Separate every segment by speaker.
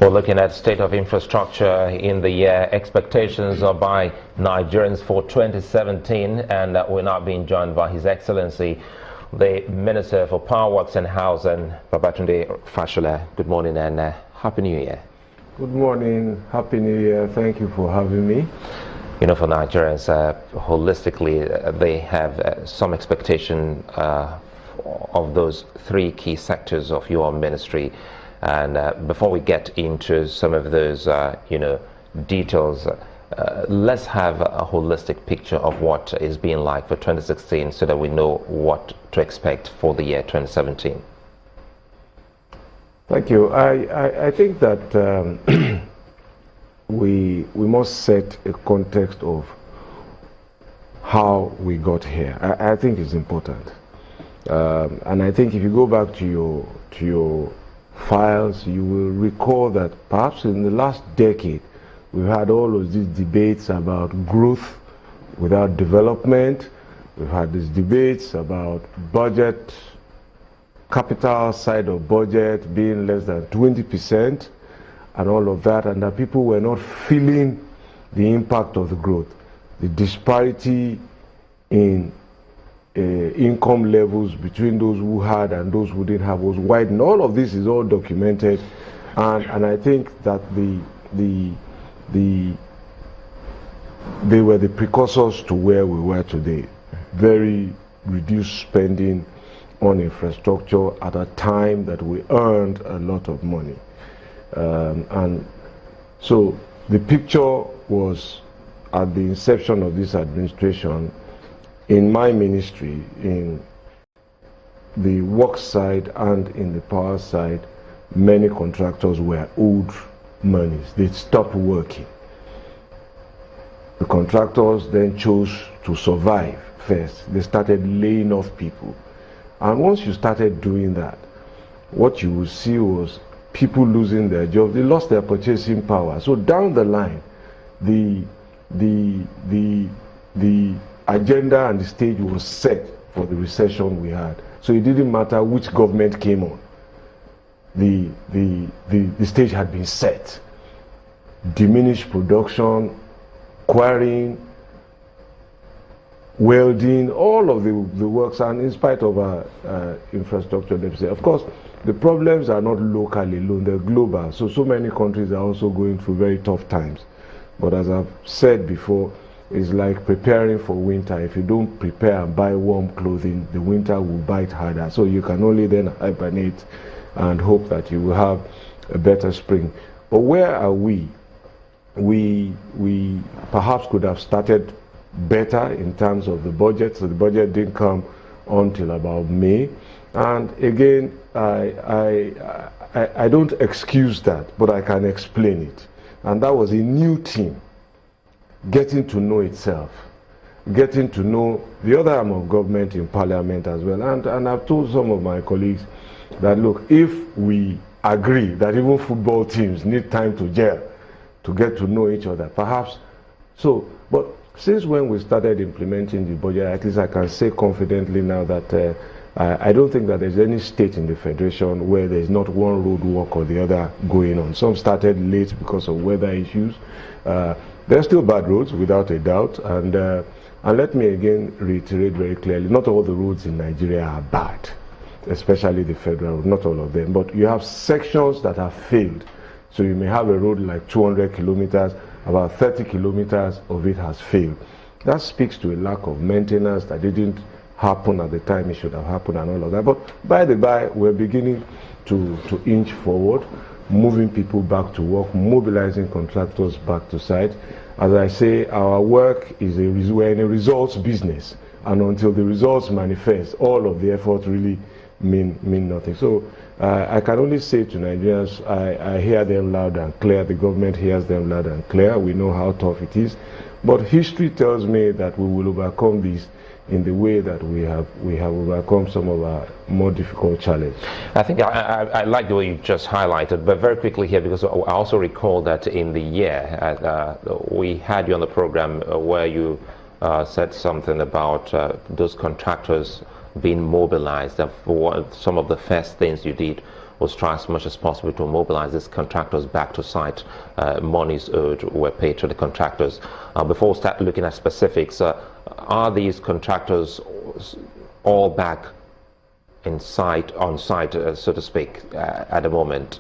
Speaker 1: We're looking at state of infrastructure in the year. Expectations are by Nigerians for 2017, and we're now being joined by His Excellency, the Minister for Power Works and Housing, Babatunde Fashola. Good morning and Happy New Year.
Speaker 2: Good morning, Happy New Year. Thank you for having me.
Speaker 1: You know, for Nigerians, holistically, they have some expectation of those three key sectors of your ministry. And before we get into some of those, details, let's have a holistic picture of what is being like for 2016 so that we know what to expect for the year 2017.
Speaker 2: Thank you. I think that we must set a context of how we got here. I think it's important. And I think if you go back to your files, you will recall that perhaps in the last decade we've had all of these debates about growth without development. We've had these debates about budget, capital side of budget being less than 20% and all of that, and that people were not feeling the impact of the growth. The disparity in income levels between those who had and those who didn't have was wide, and all of this is all documented, and I think that they were the precursors to where we were today. Very reduced spending on infrastructure at a time that we earned a lot of money, and so the picture was at the inception of this administration. In my ministry, in the work side and in the power side, many contractors were owed monies. They stopped working. The contractors then chose to survive first. They started laying off people. And once you started doing that, what you will see was people losing their jobs. They lost their purchasing power. So down the line, the agenda and the stage was set for the recession we had. So it didn't matter which government came on. The stage had been set. Diminished production, quarrying, welding, all of the works, and in spite of our infrastructure deficit. Of course, the problems are not local alone, they're global. So many countries are also going through very tough times. But as I've said before, it's like preparing for winter. If you don't prepare and buy warm clothing, the winter will bite harder. So you can only then hibernate and hope that you will have a better spring. But where are we? We perhaps could have started better in terms of the budget. So the budget didn't come until about May. And again, I don't excuse that, but I can explain it. And that was a new team getting to know itself, getting to know the other arm of government in parliament as well. And I've told some of my colleagues that, look, if we agree that even football teams need time to gel, to get to know each other, perhaps so. But since when we started implementing the budget, at least I can say confidently now that I don't think that there's any state in the Federation where there's not one road work or the other going on. Some started late because of weather issues. There are still bad roads, without a doubt, and let me again reiterate very clearly, not all the roads in Nigeria are bad, especially the federal road, not all of them, but you have sections that have failed. So you may have a road like 200 kilometers, about 30 kilometers of it has failed. That speaks to a lack of maintenance that didn't happen at the time it should have happened and all of that. But by the by, we're beginning to inch forward, moving people back to work, mobilizing contractors back to site. As I say, our work is we're in a results business, and until the results manifest, all of the effort really mean nothing. So I can only say to Nigerians, I hear them loud and clear. The government hears them loud and clear. We know how tough it is, but history tells me that we will overcome this in the way that we have overcome some of our more difficult challenges.
Speaker 1: I think I like the way you just highlighted, but very quickly here, because I also recall that in the year we had you on the program where you said something about those contractors being mobilized. Some of the first things you did was trying as much as possible to mobilize these contractors back to site. Monies owed were paid to the contractors. Before we start looking at specifics, are these contractors all back on site, so to speak, at the moment?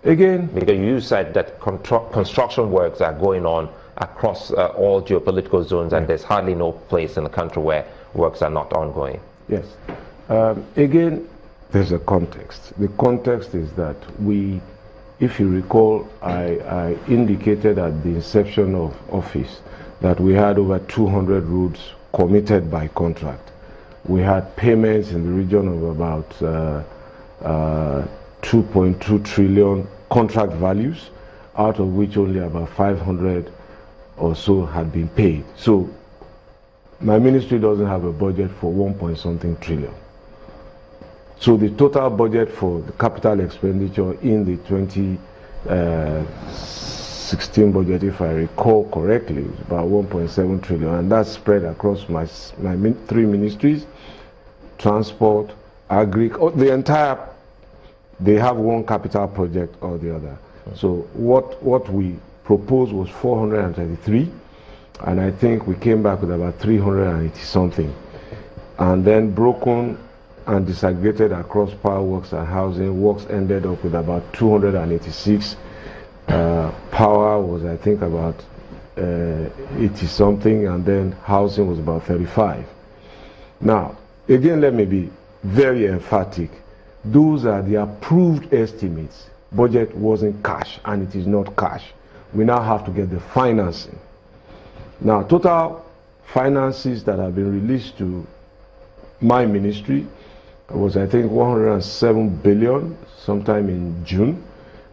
Speaker 2: Again,
Speaker 1: because you said that construction works are going on across all geopolitical zones, and there's hardly no place in the country where works are not ongoing.
Speaker 2: Yes. Again, there's a context. The context is that if you recall, I indicated at the inception of office that we had over 200 roads committed by contract. We had payments in the region of about 2.2 trillion contract values, out of which only about 500 or so had been paid. So my ministry doesn't have a budget for 1 trillion. So the total budget for the capital expenditure in the 2016 budget, if I recall correctly, is about 1.7 trillion, and that's spread across my three ministries: transport, agri, the entire. They have one capital project or the other. So what we proposed was 433, and I think we came back with about 380 something, and then broken and disaggregated across power works and housing works ended up with about 286. Power was, I think, about 80 something, and then housing was about 35. Now, again, let me be very emphatic. Those are the approved estimates. Budget wasn't cash, and it is not cash. We now have to get the financing. Now, total finances that have been released to my ministry was, I think, 107 billion sometime in June,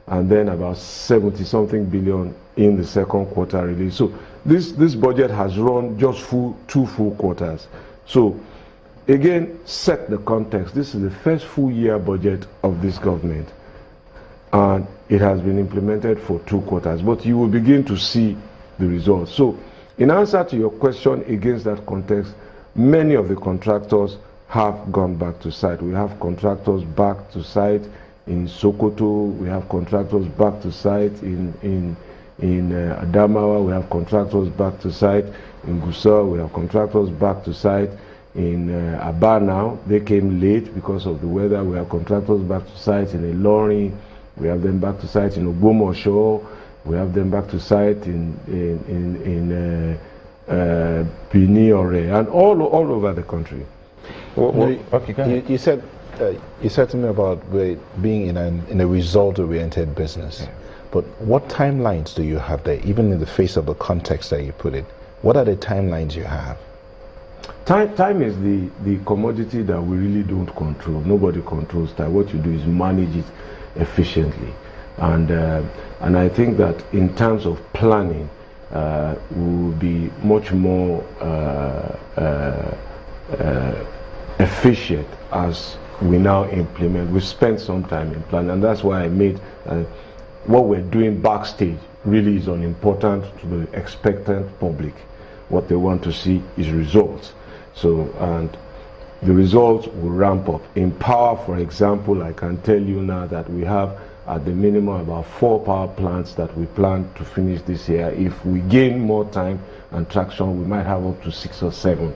Speaker 2: and then about 70 something billion in the second quarter release. So this budget has run just two full quarters. So again, set the context. This is the first full year budget of this government, and it has been implemented for 2 quarters, but you will begin to see the results. So in answer to your question, against that context, many of the contractors have gone back to site. We have contractors back to site in Sokoto, we have contractors back to site in Adamawa, we have contractors back to site in Gusau, we have contractors back to site in Aba now. They came late because of the weather. We have contractors back to site in Ilorin, we have them back to site in Ogbomoso, we have them back to site in Benin and all over the country.
Speaker 3: Okay, go ahead. You said to me about being in a result-oriented business. Yeah. But what timelines do you have there, even in the face of the context that you put it? What are the timelines you have?
Speaker 2: Time is the commodity that we really don't control. Nobody controls time. What you do is manage it efficiently. And I think that in terms of planning, we will be much more efficient as we now implement. We spent some time in planning, and that's why I made what we're doing backstage really is unimportant to the expectant public. What they want to see is results. So, and the results will ramp up. In power, for example, I can tell you now that we have at the minimum about 4 power plants that we plan to finish this year. If we gain more time and traction, we might have up to 6 or 7.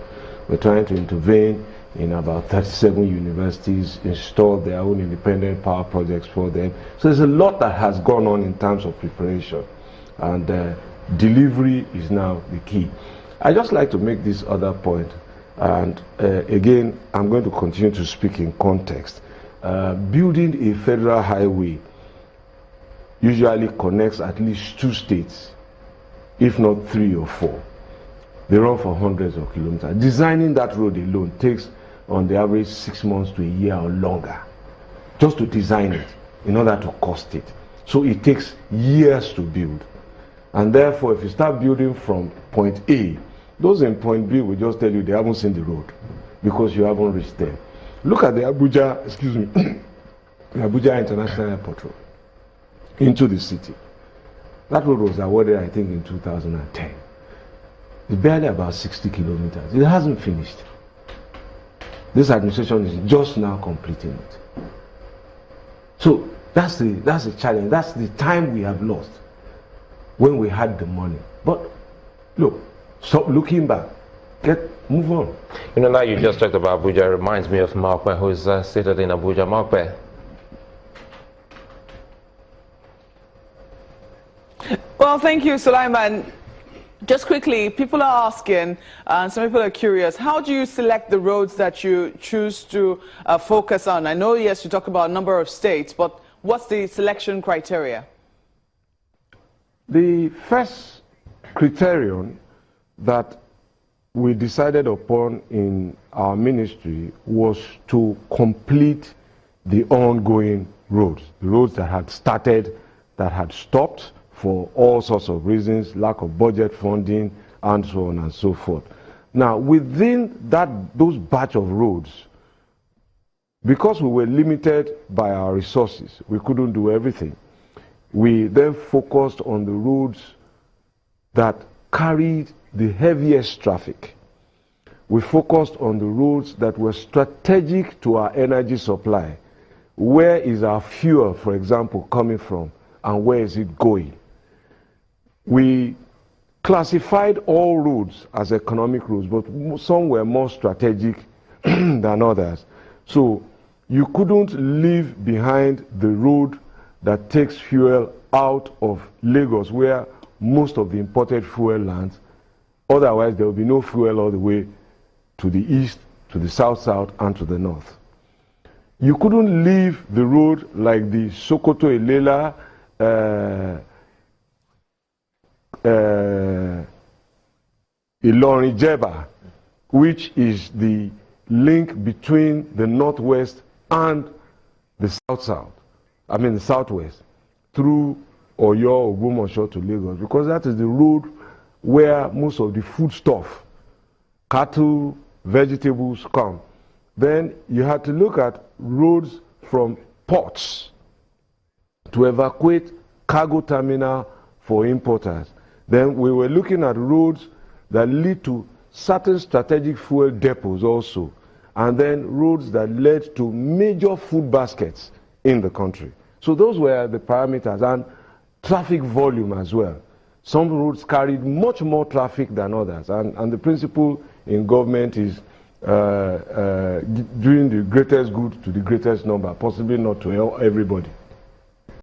Speaker 2: We're trying to intervene in about 37 universities, install their own independent power projects for them. So there's a lot that has gone on in terms of preparation, and delivery is now the key. I just like to make this other point, and again, I'm going to continue to speak in context. Building a federal highway usually connects at least 2 states, if not 3 or 4. They run for hundreds of kilometers. Designing that road alone takes on the average 6 months to a year or longer, just to design it in order to cost it. So it takes years to build. And therefore, if you start building from point A, those in point B will just tell you they haven't seen the road because you haven't reached there. Look at the Abuja, the Abuja International Airport Road into the city. That road was awarded, I think, in 2010. It's barely about 60 kilometers. It hasn't finished. This administration is just now completing it. So that's the challenge. That's the time we have lost when we had the money. But look, stop looking back. Move on.
Speaker 1: You know, now you just talked about Abuja. It reminds me of Markwe, who is seated in Abuja. Markwe.
Speaker 4: Well, thank you, Sulaiman. Just quickly, people are asking, and some people are curious, how do you select the roads that you choose to focus on? I know, yes, you talk about a number of states, but what's the selection criteria?
Speaker 2: The first criterion that we decided upon in our ministry was to complete the ongoing roads, the roads that had started, that had stopped for all sorts of reasons, lack of budget funding, and so on and so forth. Now, within those batch of roads, because we were limited by our resources, we couldn't do everything. We then focused on the roads that carried the heaviest traffic. We focused on the roads that were strategic to our energy supply. Where is our fuel, for example, coming from, and where is it going? We classified all roads as economic roads, but some were more strategic than others. So you couldn't leave behind the road that takes fuel out of Lagos, where most of the imported fuel lands. Otherwise, there will be no fuel all the way to the east, to the south, and to the north. You couldn't leave the road like the Sokoto-Ilela, Ilorin-Jeba, which is the link between the northwest and the the southwest, through Oyo, Ogbomoso to Lagos, because that is the road where most of the foodstuff, cattle, vegetables come. Then you had to look at roads from ports to evacuate cargo terminal for importers. Then we were looking at roads that lead to certain strategic fuel depots also, and then roads that led to major food baskets in the country. So those were the parameters, and traffic volume as well. Some roads carried much more traffic than others, and the principle in government is doing the greatest good to the greatest number, possibly not to everybody.